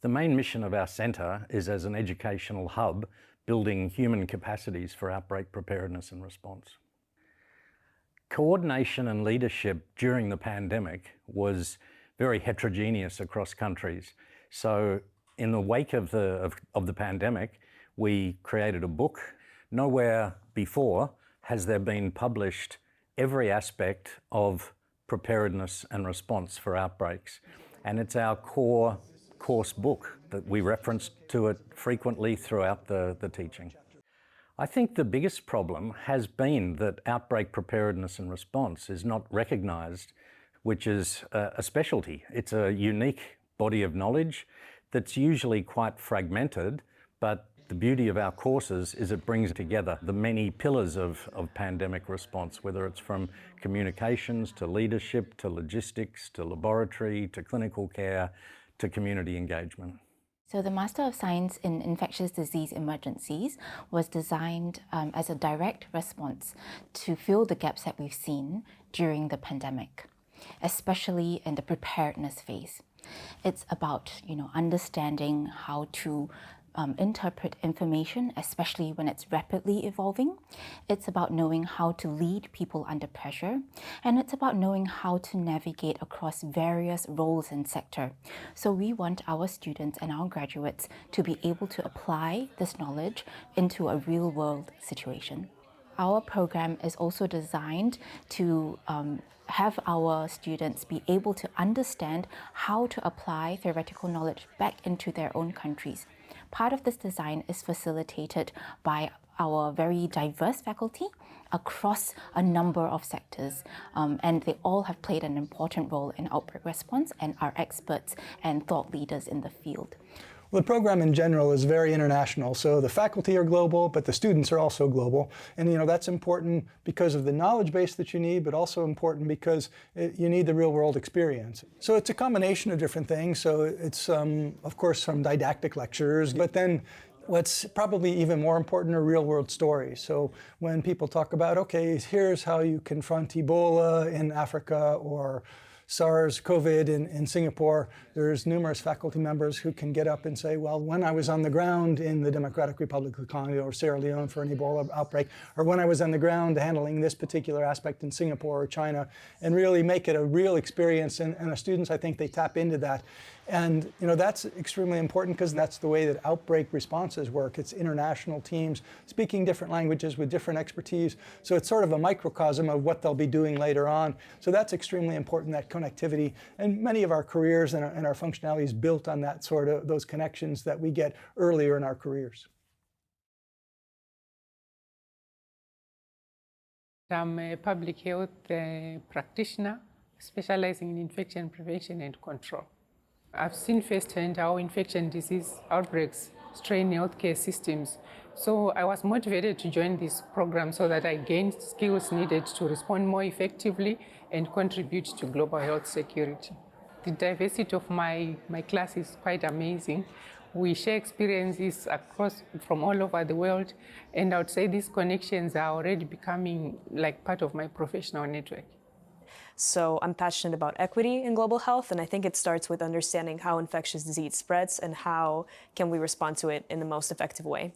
The main mission of our centre is as an educational hub, building human capacities for outbreak preparedness and response. Coordination and leadership during the pandemic was very heterogeneous across countries. So in the wake of the pandemic, we created a book. Nowhere before has there been published every aspect of preparedness and response for outbreaks. And it's our core course book that we reference to it frequently throughout the teaching. I think the biggest problem has been that outbreak preparedness and response is not recognised, which is a specialty. It's a unique body of knowledge that's usually quite fragmented, but the beauty of our courses is it brings together the many pillars of pandemic response, whether it's from communications to leadership to logistics to laboratory to clinical care to community engagement. So the Master of Science in Infectious Disease Emergencies was designed as a direct response to fill the gaps that we've seen during the pandemic, especially in the preparedness phase. It's about, understanding how to interpret information, especially when it's rapidly evolving. It's about knowing how to lead people under pressure, and it's about knowing how to navigate across various roles in sector. So we want our students and our graduates to be able to apply this knowledge into a real-world situation. Our program is also designed to have our students be able to understand how to apply theoretical knowledge back into their own countries. Part of this design is facilitated by our very diverse faculty across a number of sectors, and they all have played an important role in outbreak response and are experts and thought leaders in the field. Well, the program in general is very international, so the faculty are global, but the students are also global. And that's important because of the knowledge base that you need, but also important because you need the real-world experience. So it's a combination of different things. So it's, of course, some didactic lectures, but then what's probably even more important are real-world stories. So when people talk about, okay, here's how you confront Ebola in Africa or SARS, COVID in Singapore, there's numerous faculty members who can get up and say, well, when I was on the ground in the Democratic Republic of the Congo or Sierra Leone for an Ebola outbreak, or when I was on the ground handling this particular aspect in Singapore or China, and really make it a real experience. And our students, I think they tap into that. And that's extremely important because that's the way that outbreak responses work. It's international teams speaking different languages with different expertise. So it's sort of a microcosm of what they'll be doing later on. So that's extremely important, that connectivity. And many of our careers and our functionality is built on that sort of those connections that we get earlier in our careers. I'm a public health practitioner specializing in infection prevention and control. I've seen firsthand how infection disease outbreaks strain healthcare systems. So I was motivated to join this program so that I gained skills needed to respond more effectively and contribute to global health security. The diversity of my class is quite amazing. We share experiences from all over the world, and I would say these connections are already becoming like part of my professional network. So I'm passionate about equity in global health, and I think it starts with understanding how infectious disease spreads and how can we respond to it in the most effective way.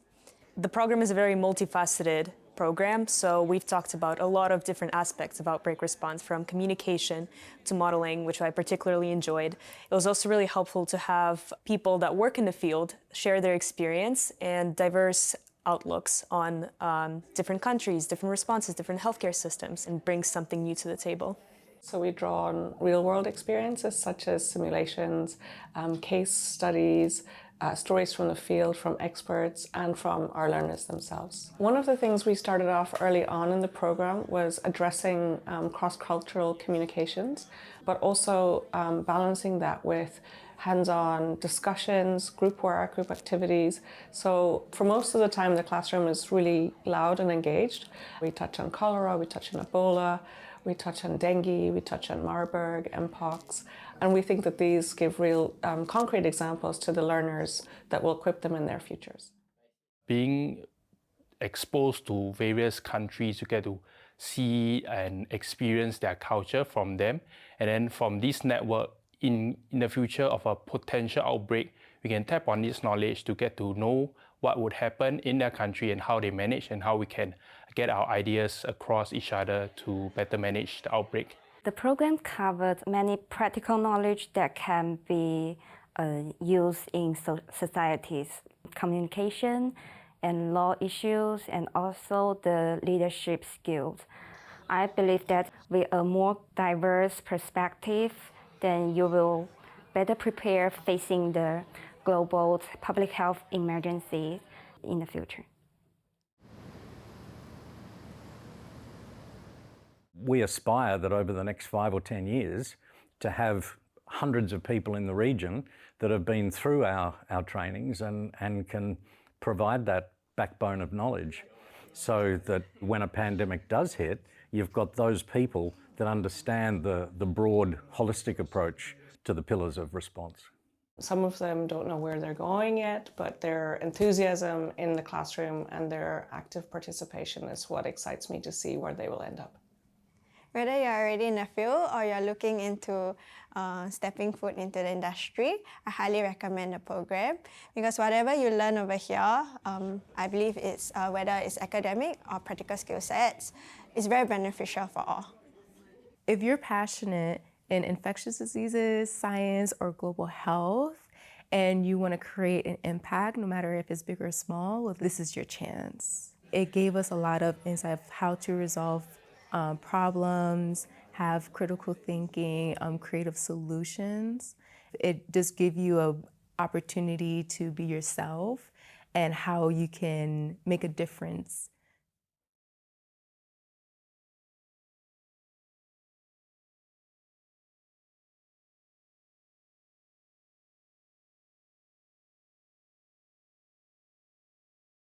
The program is a very multifaceted program, so we've talked about a lot of different aspects of outbreak response, from communication to modeling, which I particularly enjoyed. It was also really helpful to have people that work in the field share their experience and diverse outlooks on different countries, different responses, different healthcare systems, and bring something new to the table. So we draw on real-world experiences such as simulations, case studies, stories from the field, from experts, and from our learners themselves. One of the things we started off early on in the program was addressing cross-cultural communications, but also balancing that with hands-on discussions, group work, group activities. So for most of the time, the classroom is really loud and engaged. We touch on cholera, we touch on Ebola, we touch on dengue, we touch on Marburg, Mpox, and we think that these give real concrete examples to the learners that will equip them in their futures. Being exposed to various countries, you get to see and experience their culture from them, and then from this network, in the future of a potential outbreak, we we can tap on this knowledge to get to know what would happen in their country and how they manage and how we can get our ideas across each other to better manage the outbreak. The program covered many practical knowledge that can be used in societies, communication and law issues, and also the leadership skills. I believe that with a more diverse perspective, then you will better prepare facing the global public health emergencies in the future. We aspire that over the next 5 or 10 years to have hundreds of people in the region that have been through our trainings and can provide that backbone of knowledge so that when a pandemic does hit, you've got those people that understand the broad, holistic approach to the pillars of response. Some of them don't know where they're going yet, but their enthusiasm in the classroom and their active participation is what excites me to see where they will end up. Whether you're already in the field or you're looking into stepping foot into the industry, I highly recommend the program because whatever you learn over here, I believe it's whether it's academic or practical skill sets, is very beneficial for all. If you're passionate in infectious diseases, science, or global health, and you want to create an impact, no matter if it's big or small, well, this is your chance. It gave us a lot of insight of how to resolve problems, have critical thinking, creative solutions. It just gives you an opportunity to be yourself and how you can make a difference